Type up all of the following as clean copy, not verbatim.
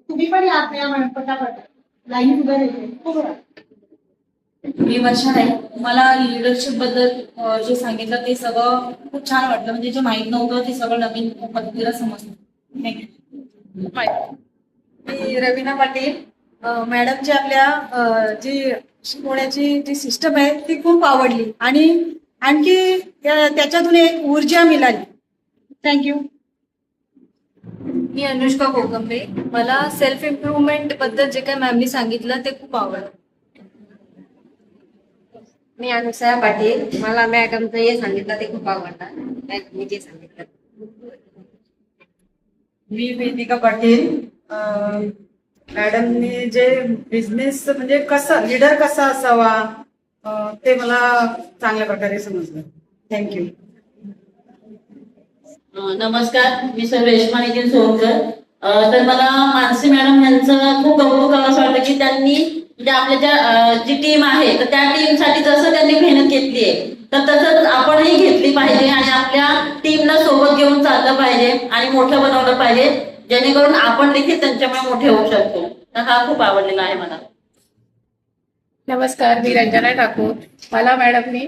तुम्ही पण या आपल्या पटापट लाईन उभे राहायचे खूप वेळा. मी वर्षा आहे. मला लिडरशिप बद्दल जे सांगितलं ते सगळं खूप छान वाटलं. म्हणजे जे माहित नव्हतं ते सगळं नवीन पद्धतीला समजलं. थँक्यू. मी रवीना पाटील. मॅडमची आपल्या जी शिकवण्याची जी सिस्टम आहे ती खूप आवडली आणि आणखी त्याच्यातून एक ऊर्जा मिळाली. थँक्यू. मी अनुष्का कोकंबे. मला सेल्फ इम्प्रूव्हमेंट बद्दल जे काही मॅमनी सांगितलं ते खूप आवडलं. मी अनुसया पाटील. मला मॅडमचं हे सांगितलं ते खूप आवडतं. मी जे सांगितलं. मी वेदिका पाटील. मॅडमने जे बिझनेस म्हणजे कसं लीडर कसा असावा ते मला चांगल्या प्रकारे समजलं. थँक्यू. नमस्कार, मी सर रेश्मा नितीन सोनकर. तर मला मानसी मॅडम यांचं खूप कौतुक असं वाटतं की त्यांनी म्हणजे आपल्या जी टीम आहे तर त्या टीमसाठी जसं त्यांनी मेहनत घेतली आहे तर तसंच आपणही घेतली पाहिजे आणि आपल्या टीमला सोबत घेऊन चाललं पाहिजे आणि मोठं बनवलं पाहिजे जेणेकरून आपण देखील त्यांच्यामुळे मोठे होऊ शकतो. तर हा खूप आवडलेला आहे मला. नमस्कार, मी रंजना ठाकूर. मला मॅडमनी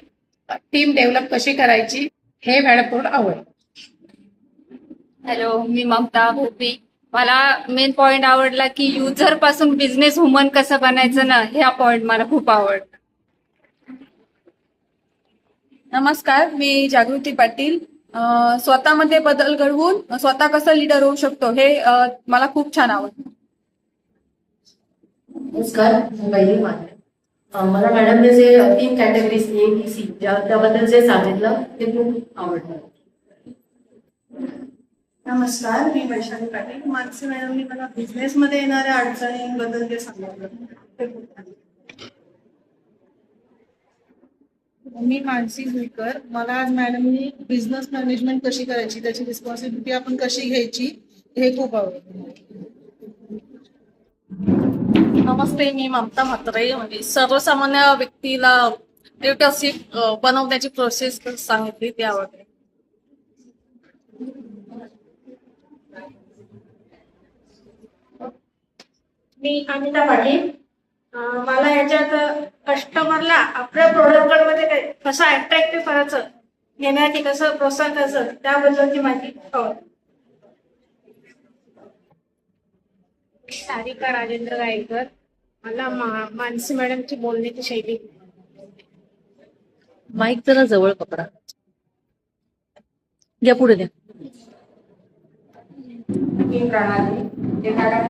टीम डेव्हलप कशी करायची हे मॅडमकडून आवडलं. हॅलो, मी ममता भोपी. मला मेन पॉइंट आवडला की युजर पासून बिझनेस वुमन कसं बनायचं ना, हा पॉइंट मला खूप आवडला. नमस्कार, मी जागृती पाटील. स्वतःमध्ये बदल घडवून स्वतः कसं लीडर होऊ शकतो हे मला खूप छान आवडतं. नमस्कार, मी वैली माने. मला मॅडमने जे 3 कॅटेगरीज ABC त्याबद्दल जे सांगितलं ते खूप आवडलं. नमस्कार, मी वैशाली पाटील. मानसी मॅडमनी मला बिझनेसमध्ये येणाऱ्या अडचणींबद्दल जे सांगितलं ते खूप छान. मी मानसी जुईकर. मला आज मॅडमनी बिझनेस मॅनेजमेंट कशी करायची, त्याची रिस्पॉन्सिबिलिटी आपण कशी घ्यायची हे खूप आवडलं. नमस्ते, मी ममता म्हात्रे. म्हणजे सर्वसामान्य व्यक्तीला लिडरशिप बनवण्याची प्रोसेस सांगितली ती आवडते. मी अनिता पाटील. मला याच्यात कस्टमरला आपल्या प्रोडक्टमध्ये कसं अट्रॅक्टिव्ह करायचं, घेण्यासाठी कसं प्रोत्साहन करायचं त्याबद्दलची माहिती आवडते. सारिका राजेंद्र गायकर. मला मानसी मॅडमची बोलण्याची शैली. माईक जरा जवळ पकडा. घ्या पुढे द्या. मी प्रणाली. जे मॅडम